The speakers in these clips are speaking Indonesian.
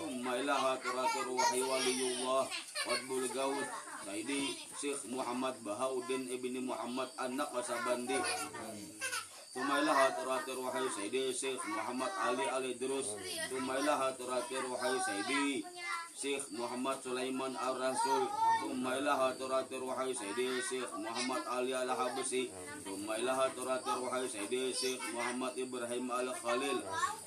Thumma ilaha turatur wahai waliyullah Qutbul Gaus Saidi Syekh Muhammad Bahauddin ibni Muhammad anak Kasabandi. Thumma ilaha turatur wahai Saidi Syekh Muhammad Ali Al-Idrus. Thumma ilaha turatur wahai Saidi Syekh Muhammad Sulaiman Ar-Rasul. Thumma ilaha turatur wahai Saidi Syekh Muhammad Ali Al-Habsi. Thumma ilaha turatur wahai Saidi Syekh Muhammad Ibrahim Al-Khalil.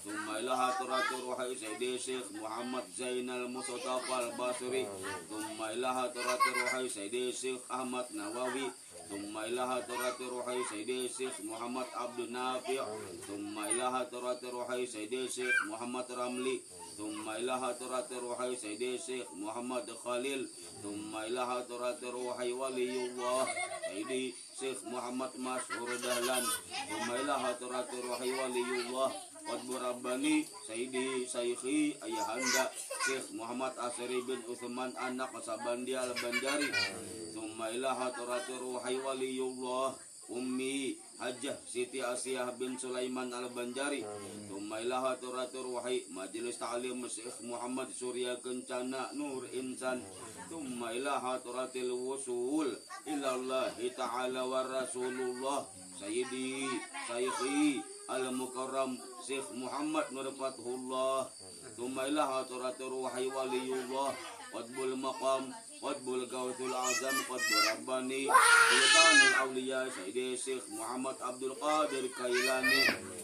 Thumma ilaha turatur wahai Saidi Syekh Muhammad Zainal Mustafa Al-Basri. Thumma ilaha turatur wahai Saidi Syekh Ahmad Nawawi. Thumma ilaha turatur wahai Saidi Syekh Muhammad Abdul Nafi'. Thumma ilaha turatur wahai Saidi Syekh Muhammad Ramli. Thumma ilaha turatur wahai Saidi Syekh Muhammad Khalil. Thumma ilaha turatur wahai waliyullah Saidi Syekh Muhammad Masyhur Dahlan. Thumma ilaha turatur wahai waliyullah Qutbur Rabbani Saidi Sayyikhi Ayahanda Syekh Muhammad Asri bin Utsman anak Kasabandi Al-Banjari. Thumma ilaha turatur wahai waliyullah Ummi Hajjah Siti Asiyah bin Sulaiman Al-Banjari. Thumma ilaha turatur wahai Majelis Ta'lim Syekh Muhammad Surya Kencana Nur Insan. Thumma ilaha turatil wusul ilallahi ta'ala wa rasulullah Sayyidi Sayyikhi Al-Mukarram Syekh Muhammad Nur Fathullah. Thumma ilaha turatur wahai waliyullah Qutbul Maqam Qutbul Gausul Azam Qutbur Rabbani Sultanul Awliya Sayyidi Syekh Muhammad Abdul Qadir Kailani.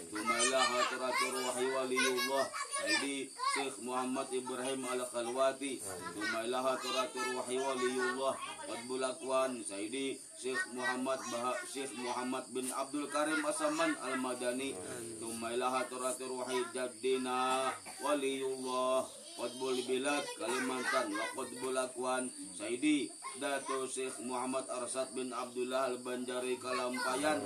Thumma ilaha turatur wahai waliyullah Sayyidi Syekh Muhammad Ibrahim Al-Khalwati. Thumma ilaha turatur wahai waliyullah Qutbul Akwan Sayyidi Syekh Muhammad bin Abdul Karim Asaman Al-Madani. Thumma ilaha turatur wahai jaddina waliyullah Qutbul Bilad Kalimantan wa Qutbul Akwan Sayyidi Dato Syekh Muhammad Arsad bin Abdullah Al-Banjari Kalampayan.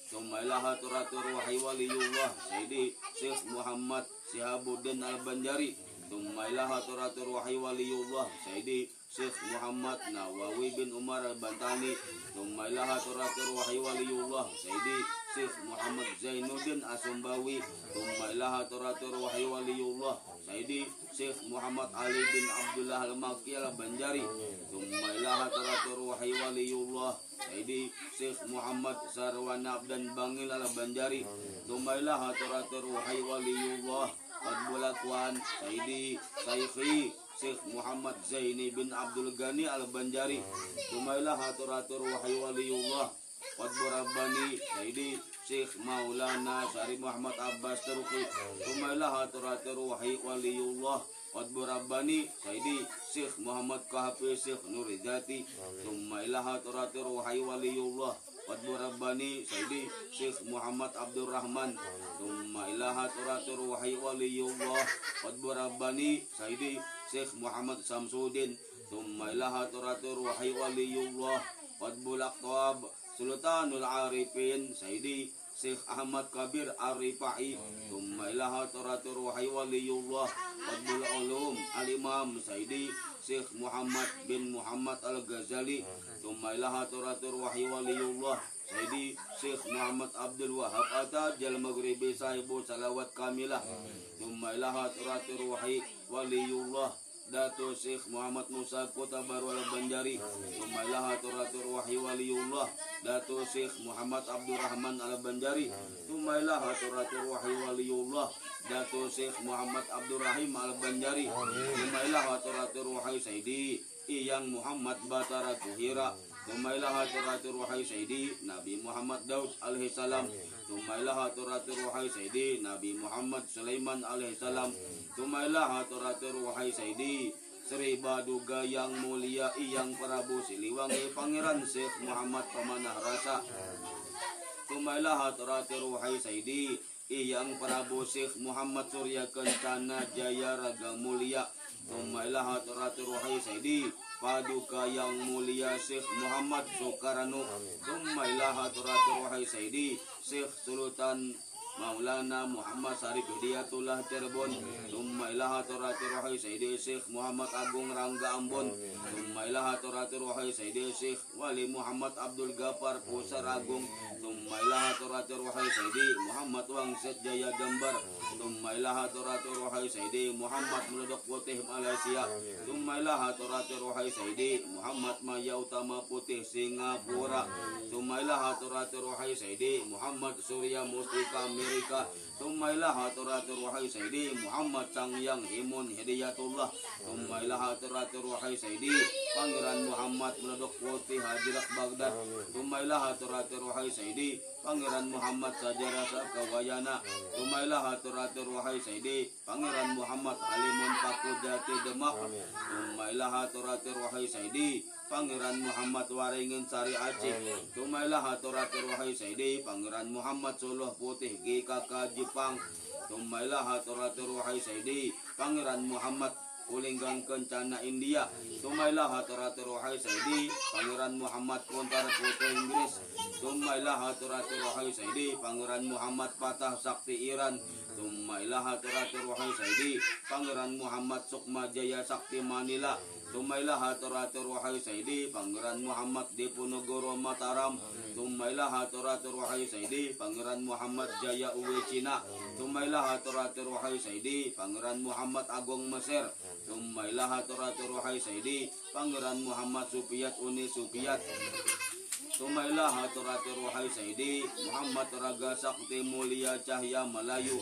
Thumma ilaha turatur wahai waliyullah Sayyidi Syekh Muhammad Sihabuddin Al-Banjari. Thumma ilaha turatur wahai waliyullah Sayyidi Syekh Muhammad Nawawi bin Umar Al-Bantani. Thumma ilaha turatur wahai waliyullah Sayyidi Syekh Muhammad Zainuddin Asumbawi. Thumma ilaha turatur wahai waliyullah Sayyidi Syekh Muhammad Ali bin Abdullah Al-Maki Al-Banjari. Thumma ilaha turatur wahai waliyullah Sayyidi Syekh Muhammad Sarwana dan Bangil Al-Banjari. Thumma ilaha turatur wahai waliyullah Qutbul Akwan Sayyidi Sayyikhi Syekh Muhammad Zaini bin Abdul Ghani Al-Banjari. Thumma ilaha turatur wahai waliyullah Qutbur Rabbani Sayyidi Syekh Maulana Syarif Muhammad Abbas Turki. Thumma ilaha turatur wahai waliyullah Qutbur Rabbani Sayyidi Syekh Muhammad Kahfi Syekh Nurizati. Thumma ilaha turatur wahai waliyullah Qutbur Rabbani Sayyidi Syekh Muhammad Abdul Rahman. Thumma ilaha turatur wahai waliyullah Qutbur Rabbani Sayyidi Syekh Muhammad Samsudin. Thumma ilaha turatur wahai waliyullah Qutbul Aqtab Sultanul Arifin Sayyidi Syekh Ahmad Kabir Ar-Rifai. Thumma ilaha turatur wahai waliyullah Qutbul Ulum Al-Imam Sayyidi Syekh Muhammad bin Muhammad Al-Ghazali. Thumma ilaha turatur wahai waliyullah Sayyidi Syekh Muhammad Abdul Wahab Atajal Maghribi Sahibu Salawat Kamilah. Thumma ilaha turatur wahai waliyullah Dato Syekh Muhammad Musa Kota Baru Al-Banjari. Thumma ilaha turatur wahai waliyullah Dato Syekh Muhammad Abdul Rahman Al-Banjari. Thumma ilaha turatur wahai waliyullah Dato Syekh Muhammad Abdul Rahim Al-Banjari. Thumma ilaha turatur wahai Sayyidi Iyang Muhammad Batara Kuhira. Thumma ilaha turatur wahai Sayyidi Nabi Muhammad Daud alaihi salam. Thumma ilaha turatur wahai Sayyidi Nabi Muhammad Sulaiman alaihi salam. Thumma ilaha turatur wahai Sayyidi Sri Baduga yang mulia Iyang Prabu Siliwangi Pangeran Syekh Muhammad Pemanah Rasa. Thumma ilaha turatur wahai Sayyidi Iyang Prabu Syekh Muhammad Surya Kencana Jaya Raga Mulia. Thumma ilaha turatur wahai Sayyidi Paduka yang mulia Syekh Muhammad Soekarno. Thumma ilaha turatur wahai Sayyidi Syekh Sultan Maulana Muhammad Sarif Hidayatullah Cirebon. Summa ila hadratir ruhi Sayyidi Syekh Muhammad Agung Rangga Ambon. Summa ila hadratir ruhi Sayyidi Syekh Wali Muhammad Abdul Ghaffar Pusar Agung. Summa ila hadratir ruhi Sayyidi Muhammad Wangsit Jaya Jember. Summa ila hadratir ruhi Sayyidi Muhammad Meledok Putih Malaysia. Summa ila hadratir ruhi Sayyidi Muhammad Maya Utama Putih Singapura. Summa ila hadratir ruhi Sayyidi Muhammad Surya Mustika Amerika. Summa ila hadratir ruhi Sayyidi Muhammad Sangyang Himun Hidayatullah. Summa ila hadratir ruhi Sayyidi Pangeran Muhammad Meledok Putih Hadirat Baghdad. Summa ila hadratir ruhi Sayyidi Pangeran Muhammad Sajarah Sakawayana. Summa ila hadratir ruhi Sayyidi Pangeran Muhammad Halimun Pakujati Demak. Summa ila hadratir ruhi Sayyidi Pangeran Muhammad Waringin Sari Aceh. Summa ila hadratir ruhi Sayyidi Pangeran Muhammad Suluh Putih GKK Jepang. Summa ila hadratir ruhi Sayyidi Pangeran Muhammad Kulinggang Kencana India. Summa ila hadratir ruhi Sayyidi Pangeran Muhammad Kuntar Putih Inggris. Summa ila hadratir ruhi Sayyidi Pangeran Muhammad Patah Sakti Iran. Summa ila hadratir ruhi Sayyidi Pangeran Muhammad Sukma Jaya Sakti Manila. Summa ila hadratir ruhi Sayyidi Pangeran Muhammad Diponegoro Mataram. Summa ila hadratir ruhi Sayyidi Pangeran Muhammad Jaya Uwe Cina. Summa ila hadratir ruhi Sayyidi Pangeran Muhammad Agung Mesir. Summa ila hadratir ruhi Sayyidi Pangeran Muhammad Supiat Uni Supiat. Summa ila hadratir ruhi Sayyidi Muhammad Raga Sakti Mulia Cahya Melayu.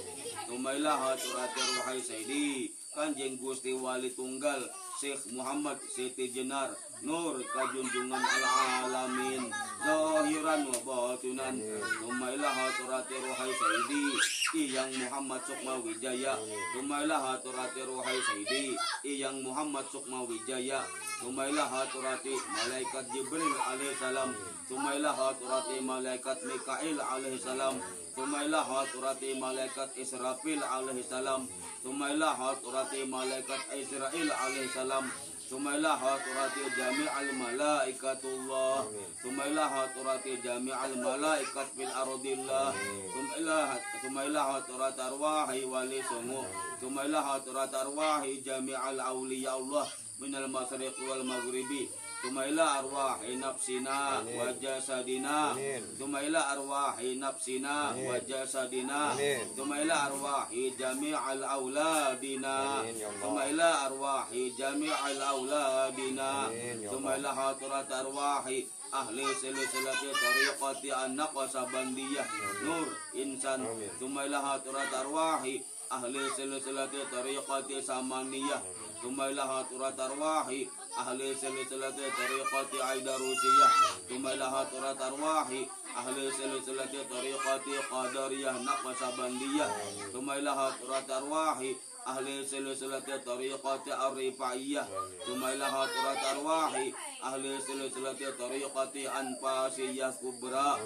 Summa ila hadratir ruhi Sayyidi Kanjeng Gusti Wali Tunggal Syekh Muhammad Siti Jenar Nur Kajunjungan Al-Alamin Zahiran wa Batinan. Summa ila hadratir ruhi Sayyidi Iyang Muhammad Sukma Wijaya. Summa ila hadratir ruhi Sayyidi Iyang Muhammad Sukma Wijaya. Summa ila hadrati Malaikat Jibril alaihi salam. Summa ila hadrati Malaikat Mikail alaihi salam. Summa ila hadrati Malaikat Israfil alaihi salam. Summa ila hadrati Malaikat Israel alaihi salam. Summa ila hadrati Jami'al Malaikatullah. Summa ila hadrati Jami'al Malaikat fil ardillah. Summa ila hadrat arwahi wali sungu. Summa ila hadrat arwahi Jami'al awliya Allah minal masyriq wal maghribi. Summa ila arwahi nafsina wa jasadina. Summa ila arwahi nafsina wa jasadina. Summa ila arwahi jami'al auladina. Summa ila arwahi jami'al auladina. Summa ila hadrat arwahi ahli silsilati tariqati an-naqsabandiyah Nur Insan. Summa ila hadrat arwahi ahli silsilati tariqati samaniyah. Summa ila hadrat arwahi ahli silsilati tariqati aidarusiyah. Summa ila hadrat arwahi ahli silsilati tariqati qadariyah naqsabandiyah. Summa ila hadrat arwahi ahli silsilati tariqati ar-rifaiyah. Summa ila hadrat arwahi ahli silsilati tariqati anfasiyah kubra.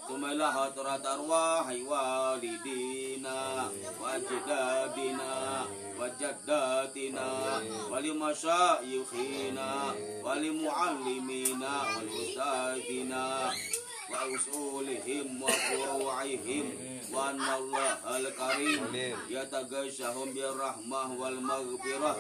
Summa ila hadrat arwahi walidina wajdadina wajaddatina wali masyayikhina wali muallimina wal ustadzina wa usulihim wa furu'ihim wa anna Allahal karim yataghashahum birrahmah wal maghfirah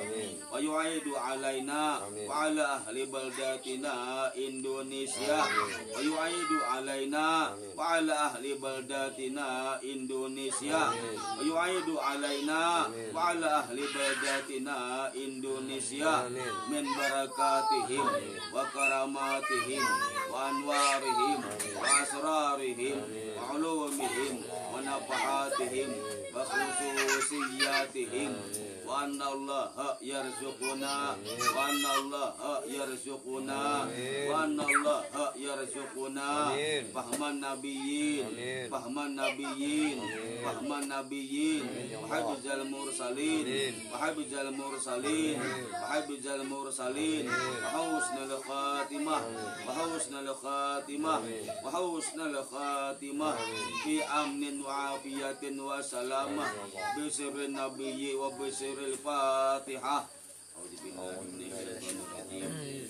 wa yu'idu alaina wa ala ahli baldatina Indonesia wa yu'idu alaina wa ala ahli baldatina Indonesia wa yu'idu alaina wa ala ahli baldatina Indonesia min barakatihim wa karamatihim wa anwarihim wa asrarihim wa ulumihim wa nafahatihim wa khususiyatihim wa anna Allah yarzuquna wa anna Allah yarzuquna wa anna Allah yarzuquna fahman nabiyyin fahman nabiyyin fahman nabiyyin wa hafizal mursalin wa hafizal mursalin wa hafizal mursalin wa husnul khatimah wa husnul khatimah wa husnul khatimah fi amnin wa afiyatin wa salamah bi sirrin nabiyyi wa bi sirril fatihah.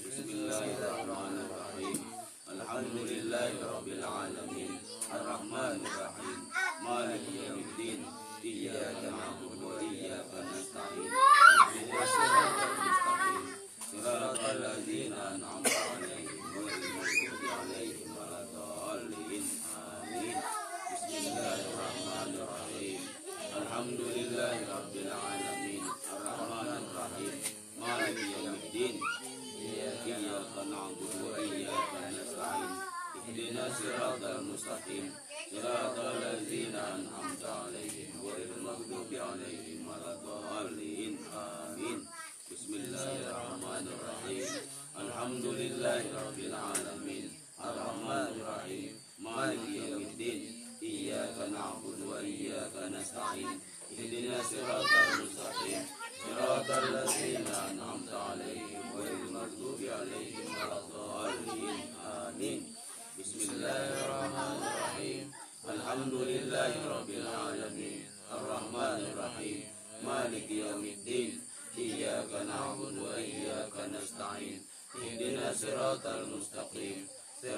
Bismillahirrahmanirrahim. Alhamdulillahi rabbil alamin. Ar-Rahmanir Rahim. مالك يوم الدين إياك نعبد وإياك نستعين اهدنا الصراط المستقيم صراط الذين أنعمت عليهم غير المغضوب عليهم ولا الضالين آمين بسم الله الرحمن الرحيم الحمد لله رب العالمين الرحمن الرحيم مالك يوم الدين إياك نعبد وإياك نستعين اهدنا الصراط المستقيم صراط الذين أنعمت عليهم غير المغضوب عليهم ولا الضالين آمين بسم الله الرحمن الرحيم الحمد لله رب العالمين الرحمن الرحيم مالك يوم الدين إياك نعبد وإياك نستعين اهدنا الصراط المستقيم صراط الذين أنعمت عليهم غير المغضوب عليهم ولا الضالين آمين بسم الله الرحمن الرحيم الحمد لله رب العالمين الرحمن الرحيم مالك يوم الدين إياك نعبد وإياك نستعين اهدنا الصراط المستقيم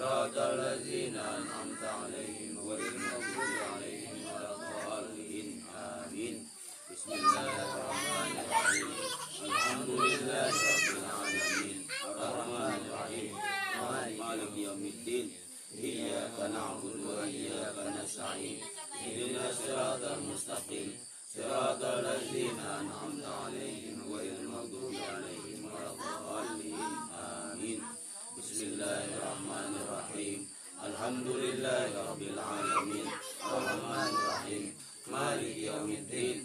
صراط الذين أنعمت عليهم غير المغضوب عليهم ولا الضالين آمين بسم الله الرحمن الرحيم الحمد لله رب العالمين الرحمن الرحيم مالك يوم الدين إياك نعبد وإياك نستعين اهدنا الصراط المستقيم صراط الذين أنعمت عليهم غير المغضوب عليهم ولا الضالين آمين بسم الله الرحمن الرحيم الحمد لله رب العالمين الرحمن الرحيم مالك يوم الدين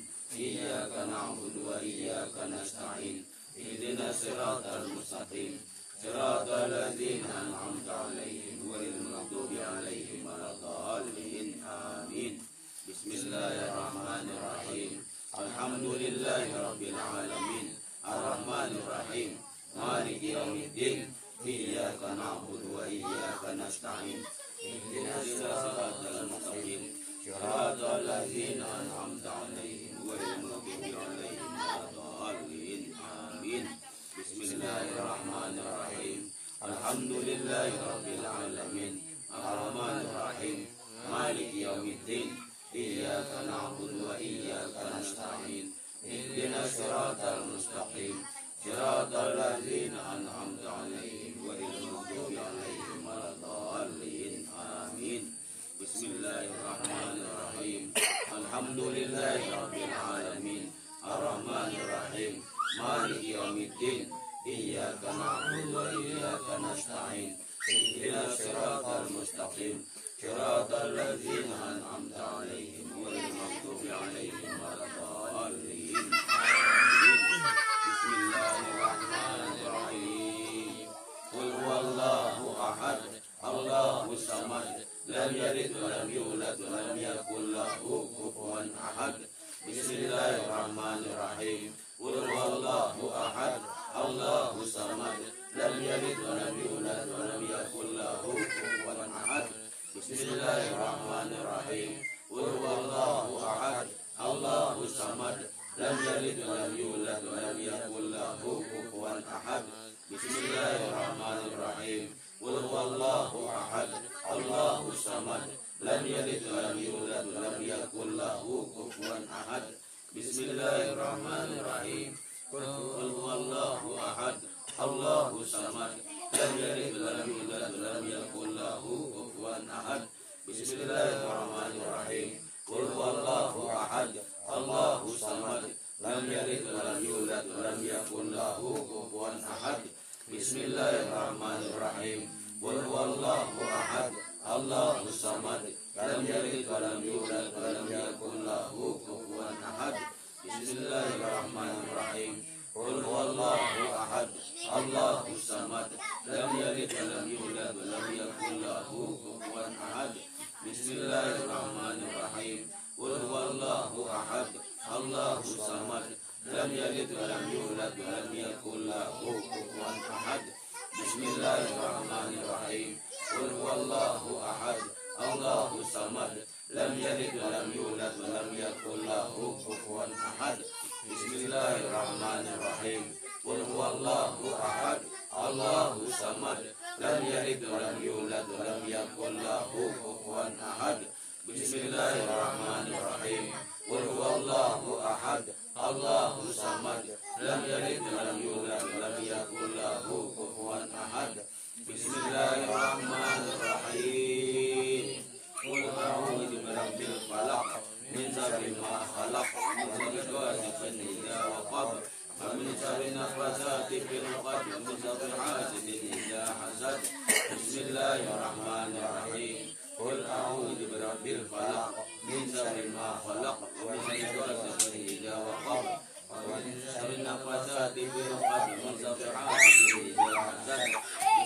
إياك نعبد وإياك نستعين اهدنا الصراط المستقيم صراط الذين أنعمت عليهم غير المغضوب عليهم ولا الضالين آمين بسم الله الرحمن الرحيم الحمد لله رب العالمين الرحمن الرحيم مالك يوم الدين إياك نعبد وإياك نستعين اهدنا الصراط المستقيم صراط الذين أنعمت عليهم غير المغضوب عليهم ولا الضالين آمين بسم الله الرحمن الرحيم الحمد لله رب العالمين الرحمن الرحيم مالك يوم الدين إياك نعبد وإياك نستعين اهدنا الصراط المستقيم صراط الذين أنعمت عليهم غير المغضوب عليهم ولا الضالين آمين بسم الله الرحمن الرحيم الحمد لله رب العالمين الرحمن الرحيم مالك يوم الدين إياك نعبد وإياك نستعين اهدنا الصراط المستقيم صراط الذين أنعمت عليهم غير المغضوب عليهم ولا الضالين بسم الله الرحمن الرحيم قل هو الله أحد الله الصمد لم يلد ولم يولد ولم يكن له كفوا أحد بسم الله الرحمن الرحيم قل هو الله أحد الله الصمد لم يلد ولم يولد ولم يكن له كفوا أحد بسم الله الرحمن الرحيم قل هو الله أحد الله الصمد لم يلد ولم يولد ولم يكن له كفوا أحد بسم الله الرحمن الرحيم قل هو الله أحد الله الصمد لم يلد ولم يولد ولم يكن له كفوا أحد بسم الله الرحمن الرحيم قل هو الله أحد الله الصمد لم يلد ولم يولد ولم يكن له كفوا أحد بسم الله الرحمن الرحيم قل هو الله أحد الله الصمد لم يلد ولم يولد ولم يكن له كفوا أحد بسم الله الرحمن الرحيم قل هو الله أحد الله الصمد لم يلد ولم يولد ولم يكن له كفوا أحد بسم الله الرحمن الرحيم قل هو الله أحد الله الصمد لم يلد ولم يولد ولم يكن له كفوا أحد بسم الله الرحمن الرحيم قل هو الله أحد الله الصمد لم يلد ولم يولد ولم يكن له كفوا أحد بسم الله الرحمن الرحيم قل هو الله أحد الله الصمد لم يلد ولم يولد ولم يكن له كفوا أحد بسم الله الرحمن الرحيم قل هو الله أحد الله الصمد لم يلد ولم يولد ولم يكن له كفوا أحد Bismillahirrahmanirrahim. Qul huwallahu ahad, Allahus samad, lam yalid wa lam yulad wa lam yakul lahu kufuwan ahad. Bismillahirrahmanirrahim. Qul a'udzu birabbil falaq min syarri ma khalaq min syarri ghasiqin idza waqab wa min syarri nafasati fil 'uqad wa min syarri hasidin idza hasad. Bismillahirrahmanirrahim. Qul a'udzu birabbil falaq min syarri ma khalaq wa min syarri ghasiqin idza waqab wa min syarri nafasati fil 'uqad wa min syarri hasidin idza hasad.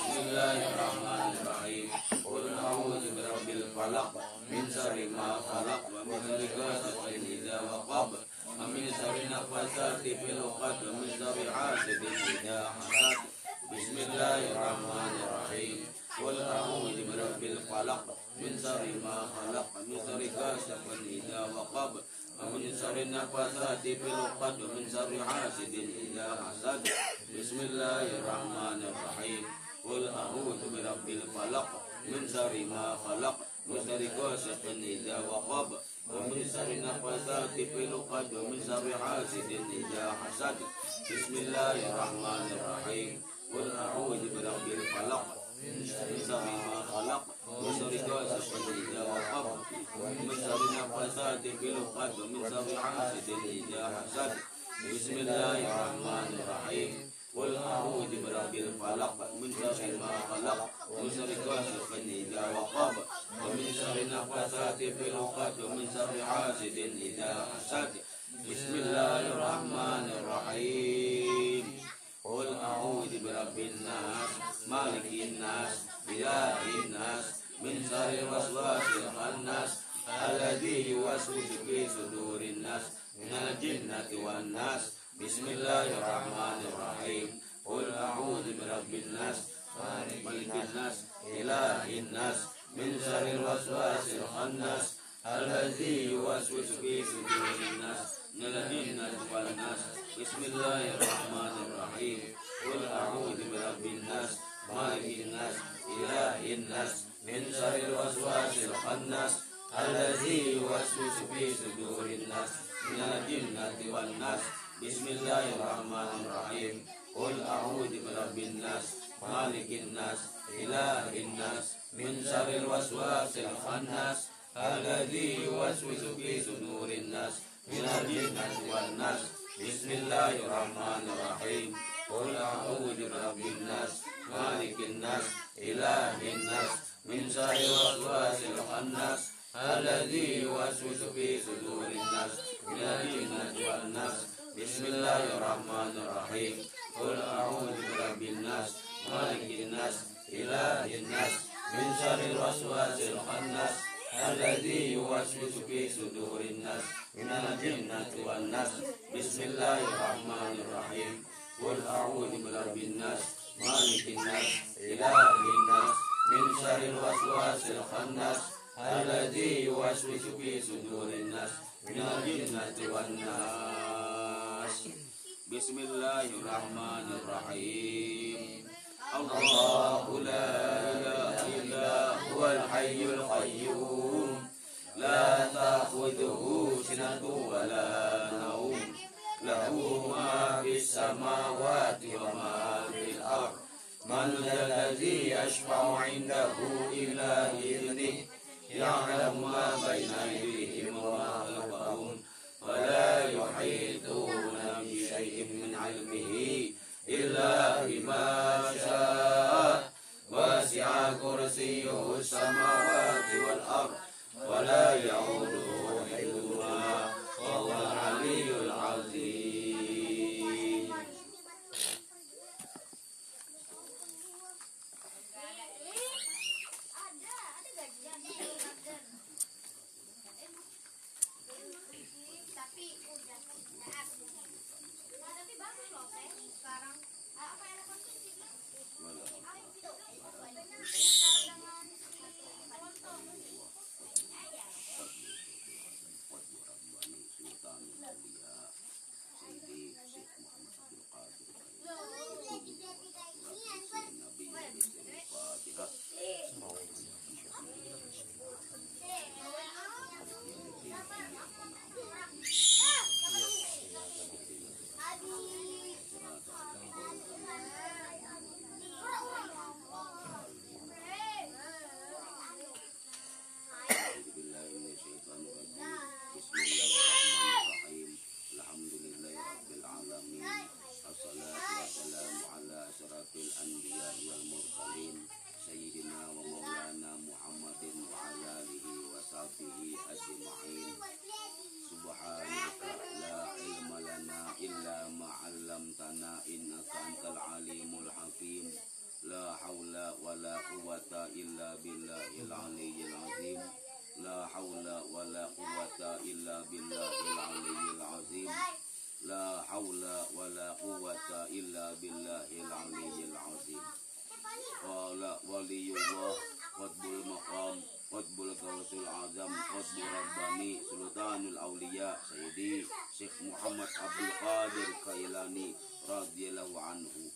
Bismillahirrahmanirrahim. Qul a'udzu birabbil falaq min syarri ma khalaq wa min syarri ghasiqin idza waqab wa min syarri nafasati fil 'uqad wa min syarri hasidin idza hasad. Bismillahirrahmanirrahim. Qul a'udzu birabbil falaq min syarri ma khalaq wa min syarri ghasiqin idza waqab wa min syarri nafasati fil 'uqad wa min syarri hasidin idza hasad. Bismillahirrahmanirrahim. Qul a'udzu birabbil falaq min syarri ma khalaq wa syarri ghasiqin idza waqab wa min syarri nafasati fil 'uqad wa min syarri hasidin idza hasad. Bismillahirrahmanirrahim. Qul a'udzu birabbil falaq min syarri ma khalaq wa syarri ghasiqin idza waqab wa min syarri nafasati fil 'uqad wa min syarri hasidin idza hasad. Bismillahirrahmanirrahim. Qul a'udzu birabbil falaq min syarri ma khalaq wa syarri ghasiqin idza waqab wa min syarri nafasati fil 'uqad wa min syarri hasidin idza hasad. Bismillahirrahmanirrahim. Qul a'udzu birabbin nas, malikin nas, ilahin nas, min syarri waswasil khannas, alladzi yuwaswisu fi sudurin nas, minal jinnati wan nas. Bismillahirrahmanirrahim. Qul a'udzu birabbin nas, malikin nas, ilahin nas, min syarri waswasil khannas, alladzi yuwaswisu fi sudurin nas, minal jinnati wan nas. Bismillahirrahmanirrahim. Qul a'udzu birabbin nas, malikin nas, ilahin nas, min syarri waswasil khannas, alladzi yuwaswisu fi sudurin nas, minal jinnati wan nas. Bismillahirrahmanirrahim. Qul a'udzu birabbin nas, malikin nas, ilahin nas, min syarri waswasil khannas, alladzi yuwaswisu fi sudurin nas, minal jinnati wan nas. Bismillahirrahmanirrahim. Qul a'udzu birabbin nas, malikin nas, ilahin nas, min syarri waswasil khannas, alladzi yuwaswisu fi sudurin nas, minal jinnati wan nas. Bismillahirrahmanirrahim. Qul a'udzu birabbin nas, malikin nas, ilahin nas, min syarri waswasil khannas, alladzi yuwaswisu fi sudurin nas, minal jinnati wan nas. Bismillahirrahmanirrahim. Qul a'udzu birabbin nas, malikin nas, ilahin nas, min syarri waswasil khannas, alladzi yuwaswisu fi sudurin nas, minal jinnati wan nas. Bismillahirrahmanirrahim. Allahu la ilaha illa huwal hayyul qayyum, la ta'khudhuhu sinatun wa la nawm, lahu ma fis samawati wa ma fil ardh. Man alladzi yashfa'u 'indahu illa bi'idhnihi, ya'lamu ma bayna aydihim wa ma khalfahum, wa la yuhituna bi syai'in min 'ilmihi illa bima syaa. Wasi'a kursiyyuhu samawati wal ardh wa la ya'uduhu hifdhuhuma wa huwal 'aliyyul 'azim. Tapi bagus loh teh sekarang apa ya wala quwwata illa billahil aliyyil azim. La haula wala quwwata illa billahil aliyyil azim. Qala waliyullah qutbul maqam qutbul gawsul azam qutbul rabbani sultanul awliya sayyidi Syekh Muhammad Abdul Qadir Kailani radhiyallahu anhu.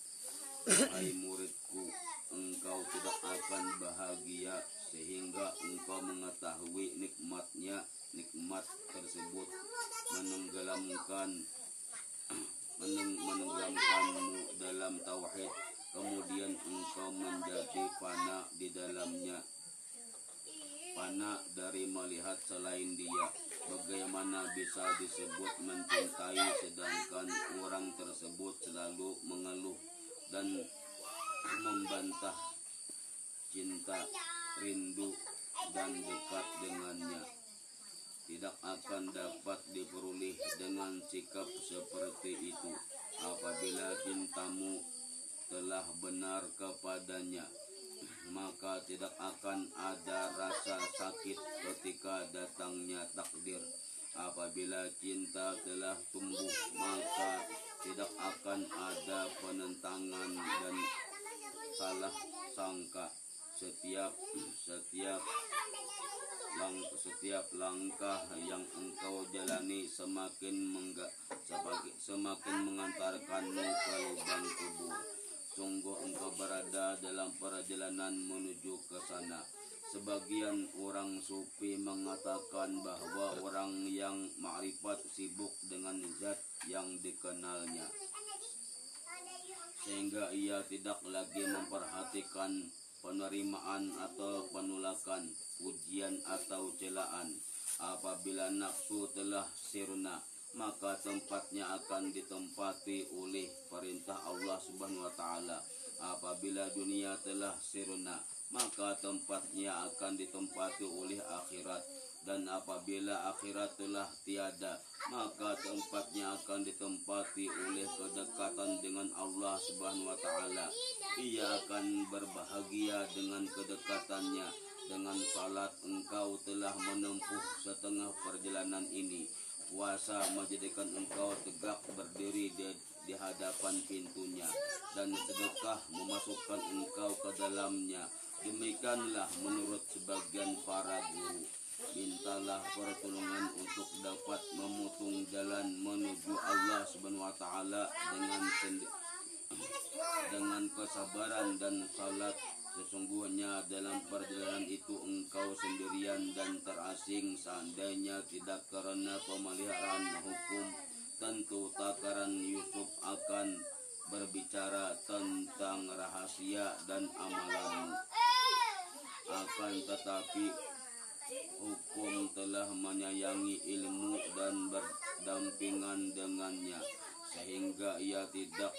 Hai muridku, engkau tidak akan bahagia sehingga engkau mengetahui nikmatnya. Nikmat tersebut menenggelamkanmu dalam tauhid, kemudian engkau menjadi fana di dalamnya, fana dari melihat selain dia. Bagaimana bisa disebut mencintai sedangkan orang tersebut selalu mengeluh dan membantah cinta, rindu dan dekat dengannya? Tidak akan dapat diperoleh dengan sikap seperti itu. Apabila cintamu telah benar kepadanya, maka tidak akan ada rasa sakit ketika datangnya takdir. Apabila cinta telah tumbuh, maka tidak akan ada penentangan dan salah sangka. Setiap langkah yang engkau jalani semakin mengantarkanmu ke lubang kubur. Sungguh engkau berada dalam perjalanan menuju ke sana. Sebagian orang sufi mengatakan bahwa orang yang ma'rifat sibuk dengan zat yang dikenalnya, sehingga ia tidak lagi memperhatikan penerimaan atau penolakan, ujian atau celaan. Apabila nafsu telah sirna, maka tempatnya akan ditempati oleh perintah Allah Subhanahu wa taala. Apabila dunia telah sirna, maka tempatnya akan ditempati oleh akhirat. Dan apabila akhirat telah tiada, maka tempatnya akan ditempati oleh kedekatan dengan Allah Subhanahu wa taala. Ia akan berbahagia dengan kedekatannya. Dengan salat engkau telah menempuh setengah perjalanan ini. Puasa menjadikan engkau tegak berdiri di hadapan pintunya, dan sedekah memasukkan engkau ke dalamnya. Demikianlah menurut sebagian para guru. Mintalah pertolongan untuk dapat memutung jalan menuju Allah Subhanahu wa taala dengan kesabaran dan salat. Sesungguhnya dalam perjalanan itu engkau sendirian dan terasing. Seandainya tidak karena pemeliharaan hukum, tentu takaran Yusuf akan berbicara tentang rahasia dan amalanmu. Akan tetapi hukum telah menyayangi ilmu dan berdampingan dengannya, sehingga tidak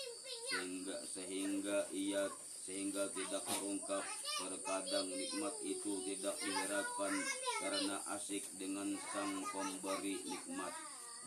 terungkap. Terkadang nikmat itu tidak dihiraukan karena asik dengan sang pemberi nikmat,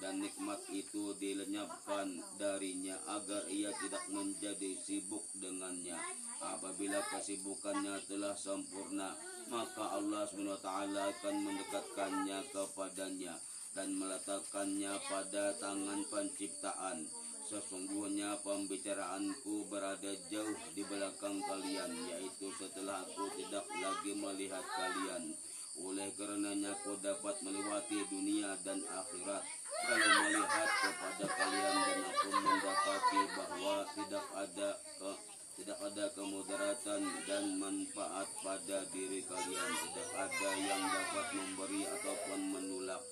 dan nikmat itu dilenyapkan darinya agar ia tidak menjadi sibuk dengannya. Apabila kesibukannya telah sempurna, maka Allah SWT akan mendekatkannya kepadanya dan meletakkannya pada tangan penciptaan. Sesungguhnya pembicaraanku berada jauh di belakang kalian, yaitu setelah aku tidak lagi melihat kalian. Oleh karenanya aku dapat melewati dunia dan akhirat kalau melihat kepada kalian, dan aku mendapati bahwa tidak ada kemudaratan dan manfaat pada diri kalian. Tidak ada yang dapat memberi ataupun menolak.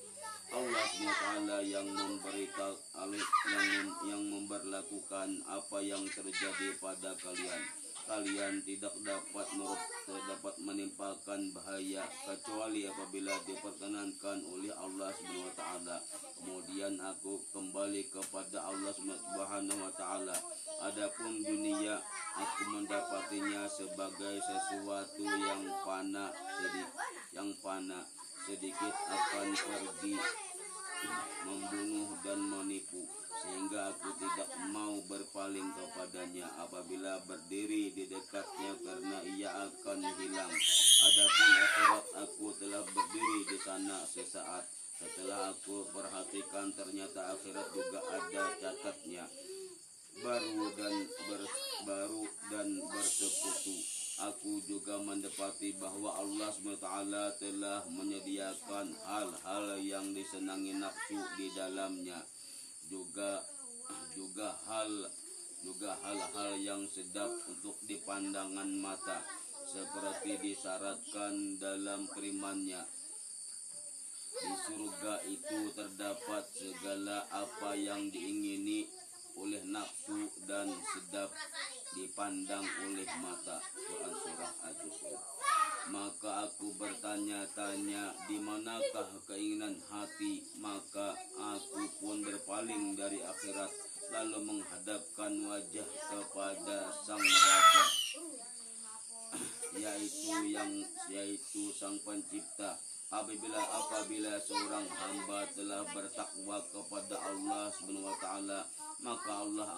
Allah SWT yang memberlakukan apa yang terjadi pada kalian. Kalian tidak dapat menimpakan bahaya kecuali apabila diperkenankan oleh Allah SWT. Kemudian aku kembali kepada Allah SWT. Adapun dunia, aku mendapatinya sebagai sesuatu yang fana, sedikit akan pergi, membunuh dan menipu, sehingga aku tidak mau berpaling kepada kepadanya apabila berdiri di dekatnya karena ia akan hilang. Adapun akhirat, aku telah berdiri di sana sesaat. Setelah aku perhatikan ternyata akhirat juga ada catatnya, baru dan bersekutu. Aku juga mendapati bahwa Allah SWT telah menyediakan hal-hal yang disenangi nafsu di dalamnya, juga hal-hal yang sedap untuk dipandangan mata, seperti disyaratkan dalam firman-Nya. Di surga itu terdapat segala apa yang diingini oleh nafsu dan sedap dipandang oleh mata. Quran surah Az-Zukhruf. Maka aku bertanya-tanya, di manakah keinginan hati? Maka aku pun berpaling dari akhirat, lalu menghadapkan wajah kepada Sang Raja, yaitu Sang Pencipta. Apabila seorang hamba telah bertakwa kepada Allah SWT, maka Allah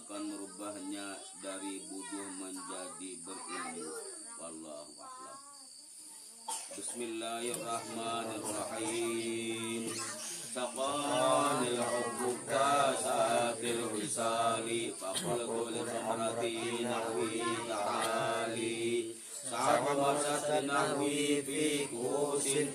akan merubahnya dari bodoh menjadi berilmu. Wallahu a'lam. Bismillahirrahmanirrahim. Saqanil hubbuka sa'atil wisali faqul samrati nahwi ta'ali sa'ad masat nahwi fi kusin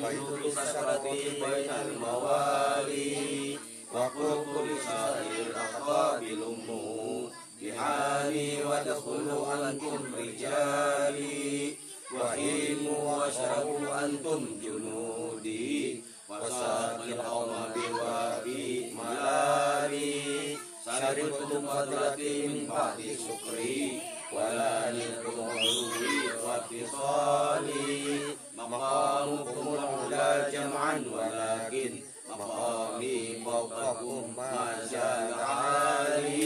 bayutu kasrati bainal mawali wa kulli sa'il aqabil ummu bihani wa dakhulu antum rijali wa himu wa syarabu antum junudi wasaqil qawma biwabi malari syaributum fadlati min ba'di syukri wala nilkumuluhi wa fisali maqamukumul ula jam'an walakin maqami fawqakum masya'ali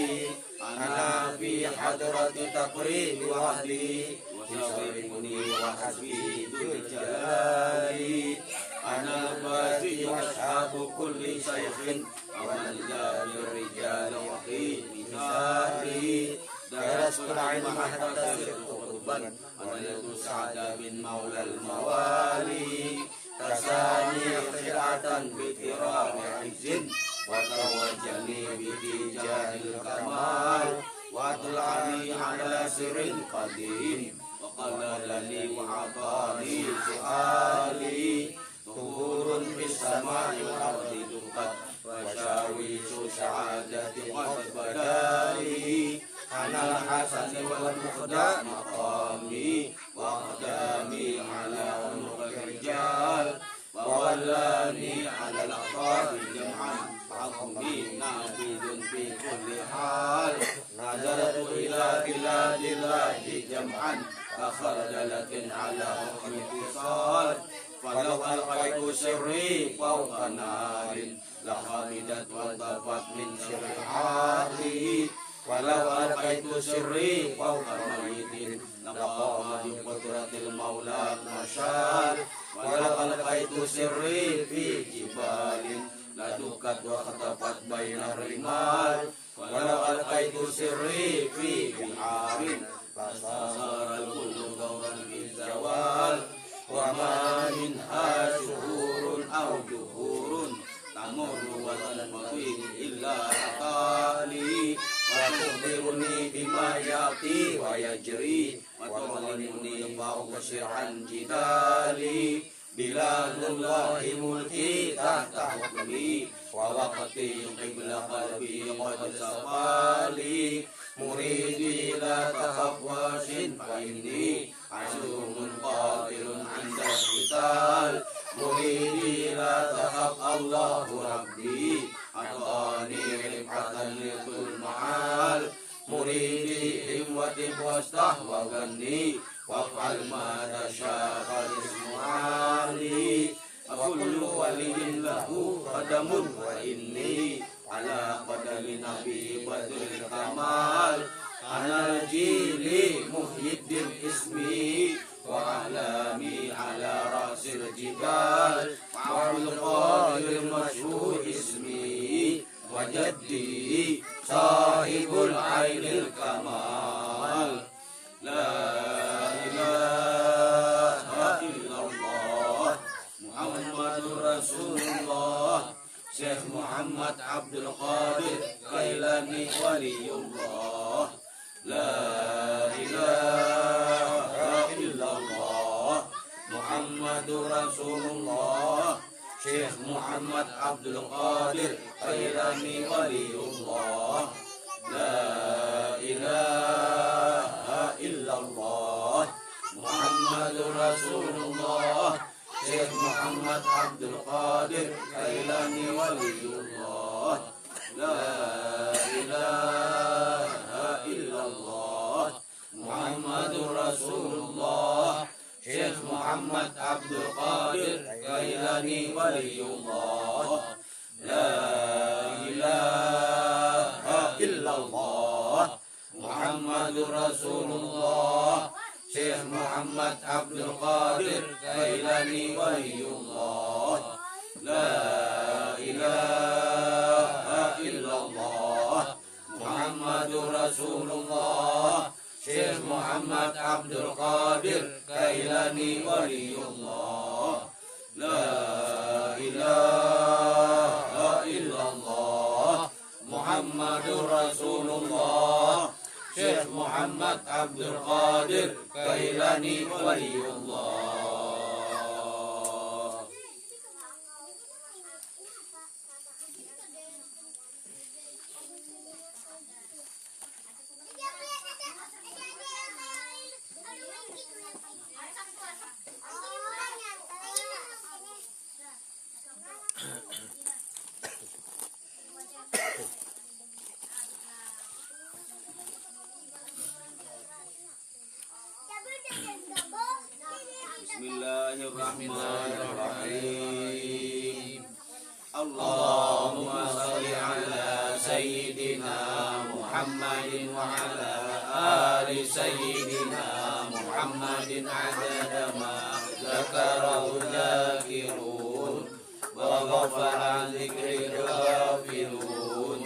ana fi hadrati taqrib wahdi wa syarifuni wa hasbi dul jalali ana basi washabu kulli shaykhin awan jabir rijal waqi misali darasul ilma hatta sirtu qutban anayatu sa'ada bin maulal mawali tasani khilatan bitirani izin wa tawajjani bidijahil kamal wa tul'ani ala sirin qadim wa qalalani wa atani su'ali turun bisama yu'ardi dukat wa syawisu sa'adati qad badali anal hasani wal mukhda maqami wa qadami ala unukal rijal wa wallani ala al-aqtabi jam'an hakumi nabidun fi kulli hal nazaratu ila biladillahi jam'an akhardalatin ala hukmi tisal walau alqaitu sirri fawqa narin lakhamidat wa tafat min sirri hati walau alqaitu sirri fawqa mayitin laqama bi qudratil maula masyal walau alqaitu sirri fi jibalin ladukat wa khatafat bainar rimal walau alqaitu sirri fi biharin fasaral kullu gawran bizawal wa ma minha syuhurun aw juhurun tamurru wa tanfati illa aqali wa tukhbiruni bima yati wa yajri wa tu'allimuni fawqa syir'an jidali biladullahi mulki tahta hukmi wa waqti qibla qalbi qad safali muridi la takhaf wasin fa inni azumun qatilun 'inda qital muridi la takhaf Allahu rabbi atani rifatan liqul ma'al muridi himwati wastah wa ganni waf'al ma tasha ismu'ali kullu waliyin lahu qadamun wa inni ala qadami nabi badril kamal anal jili muhyiddin ismi wa alami ala rasil jibal wa al qadir masyhur ismi wa jaddi sahibul ainil kamal. La ilaha illallah Muhammadur Rasulullah. Syekh Muhammad Abdul Qadir Jailani Waliullah. La ilaha illallah Muhammadur Rasulullah. Syekh Muhammad Abdul Qadir Jailani Waliullah. La ilaha illallah Muhammadur Rasulullah. Syekh Muhammad Abdul Qadir Jailani Waliullah. La ilaha illallah Muhammadur Rasulullah. Syekh Muhammad Abdul Qadir Jailani Waliullah. La ilaha illallah Muhammadur Rasulullah. Syekh Muhammad Abdul Qadir Jailani Waliullah. La ilaha illallah Muhammadur Rasulullah. Syekh Muhammad Abdul Qadir Jailani Waliullah. La ilaha illallah Muhammadur Rasulullah. Syekh Muhammad Abdul Qadir Jailani Waliullah. Bismillahirrahmanirrahim. Allahumma salli ala Sayyidina Muhammadin wa ala ali Sayyidina Muhammadin adada ma zakarahu dzakirun wa ghafara dzikri ghafilun.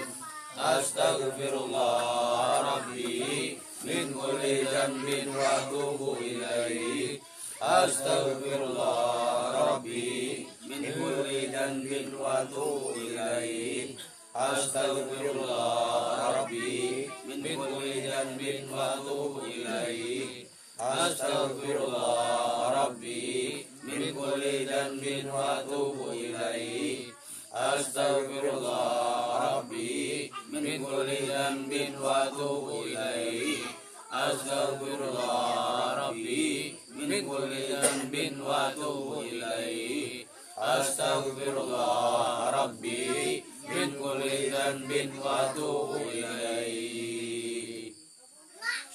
Astaghfirullah Rabbi min kulli dhanbin wa atubu ilaihi. Astaghfirullah Rabbi min kulli dhanbin wa atubu ilaihi. Astaghfirullah Rabbi min kulli dhanbin wa atubu ilaihi. Astaghfirullah Rabbi min kulli dhanbin wa atubu ilaihi. Astaghfirullah Rabbi min kulli dhanbin wa atubu ilaihi. Astaghfirullah Rabbi min kulli dhanbin wa atubu ilaihi. Astaghfirullah Rabbi min kulli dhanbin wa atubu ilaihi.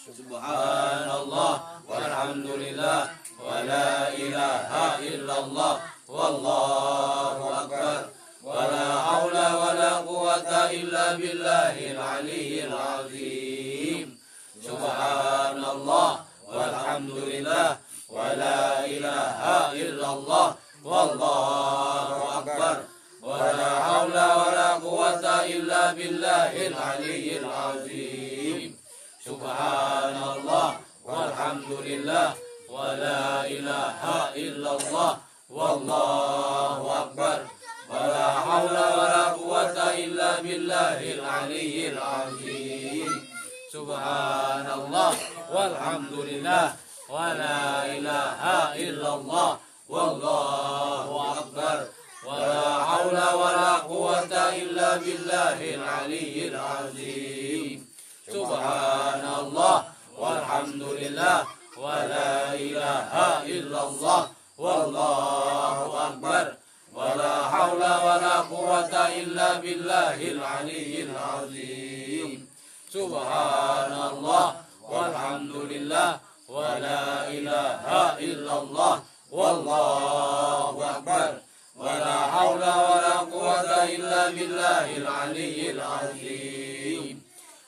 Subhanallah walhamdulillah wa la ilaha illallah wallahu akbar wa la haula wa la quwwata illa billahil aliyyil azim. Subhanallah walhamdulillah wa la ilaha illallah wallahu akbar wa la haula wa la quwwata illa billahil aliyyil azim. Subhanallah walhamdulillah wa la ilaha illallah wallahu akbar wa la haula wa la quwwata illa billahil aliyyil azim. Subhanallah walhamdulillah wa la ilaha illallah wallahu akbar wa la haula wa la quwwata illa billahil aliyyil azim. Subhanallah walhamdulillah wa la ilaha illallah wallahu akbar wa la haula wa la quwwata illa billahil aliyyil azim. Subhanallah walhamdulillah wa la ilaha illallah wallahu akbar wa la haula wa la quwwata illa billahil aliyyil azim.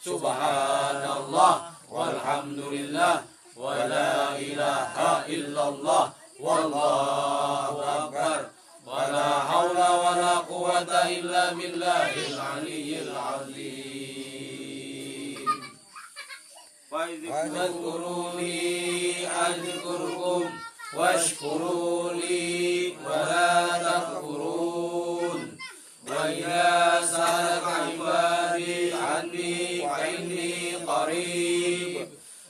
Subhanallah walhamdulillah wa la ilaha illallah wallahu akbar wa la haula wa la quwwata illa billahil aliyyil azim. واذكروني أذكركم واشكروا لي ولا تكفرون وإذا سألك عبادي عني فإني قريب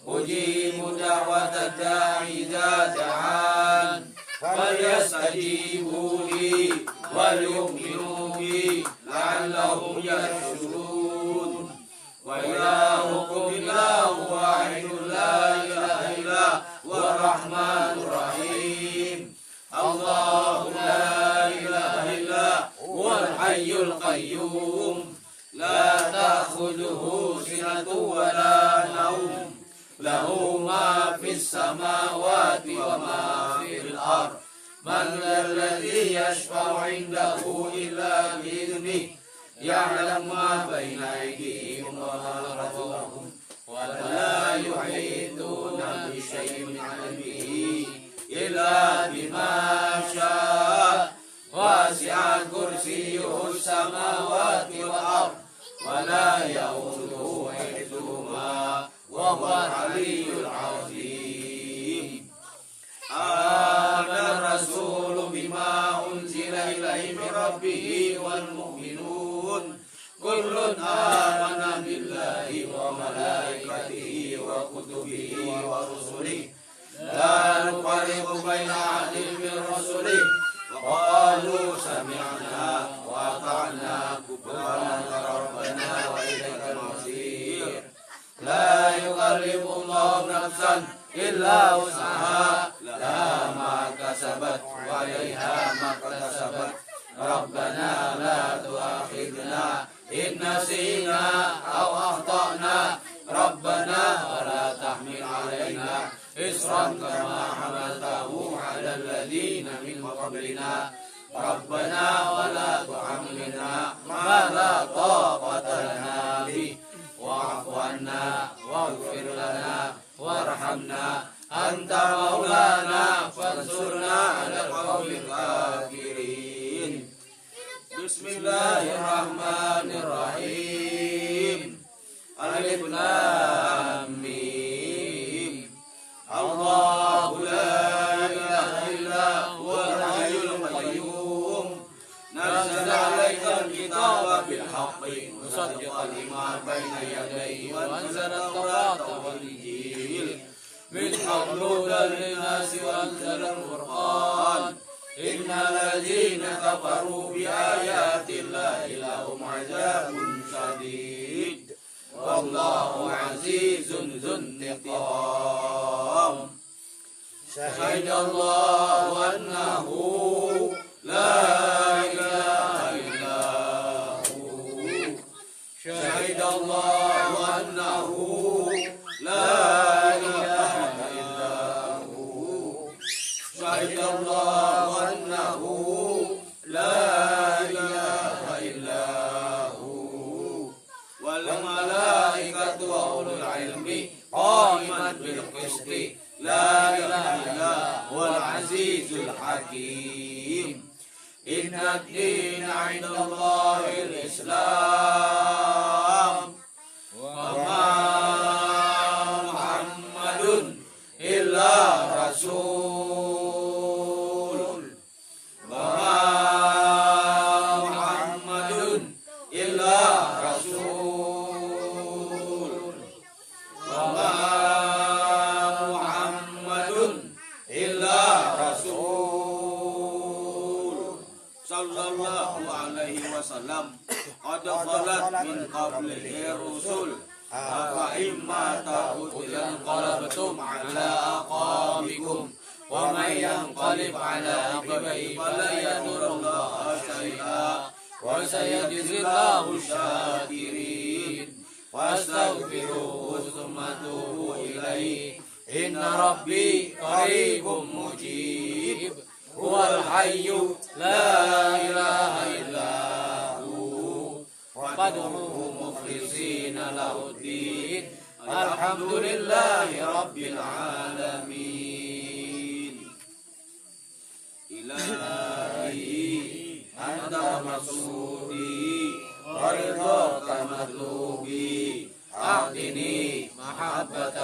أجيب دعوة الداعي إذا دعان فليستجيبوا لي وليؤمنوا بي لعلهم يرشدون وإلهكم إله واحد لا إله إلا هو الرحمن الرحيم الله لا إله إلا هو الحي القيوم لا تأخذه سنة ولا نوم له ما في السماوات وما في الأرض من ذا الذي يشفع عنده إلا بإذنه يعلم ما بين أيديهم وما خلفهم ولا يحيطون بشيء من علمه إلا بما شاء واسع كرسيه السماوات والأرض ولا يؤوده حفظهما وهو العلي العظيم آمن الرسول بما أنزل إليه من ربه والمؤمنون كل آمن بالله وملائكته وكتبه ورسله لا نفرق بين أحد من رسله وقالوا سمعنا وأطعنا غفرانك ربنا وإليك المصير لا يكلف الله نفسا إلا وسعها لها ما كسبت وعليها ما اكتسبت ربنا لا تؤاخذنا إن نسينا أو أخطأنا ربنا ولا تحمل علينا إصرا كما حملته على الذين من قبلنا ربنا ولا تحملنا ما لا طاقة لنا به واعف عنا واغفر لنا وارحمنا أنت مولانا فانصرنا على القوم الكافرين بسم الله الرحمن الرحيم ألف لام ميم الله لا إله إلا هو الحي القيوم نزل عليك الكتاب بالحق مصدقا لما بين يديه وأنزل التوراة والإنجيل من قبل هدى للناس وأنزل الفرقان إن الذين كفروا بآيات الله لهم عذاب شديد والله عزيز ذو انتقام شهد الله أنه لا إله إلا هو شهد الله أنه لا إله إلا هو شهد الله أنه لا إله إلا هو والملائكة وأولو العلم قائما بالقسط لا إله إلا هو العزيز الحكيم إن الدين عند الله الإسلام وما محمد إلا رسول وما محمد إلا رسول وما محمد إلا رسول صلى الله عليه وسلم قد خلت من قبله الرسل أفإن مات أو انقلبتم على أعقابكم ومن ينقلب على عقبيه فلن يضر الله شيئا وسيجزي الله الشاكرين واستغفروه ثم توبوا إليه إن ربي قريب مجيب هو الحي لا إله إلا هو فادعوه مخلصين له الدين الحمد لله رب العالمين إلهي أنت مقصودي ورضاك مطلوبي أعطني محبة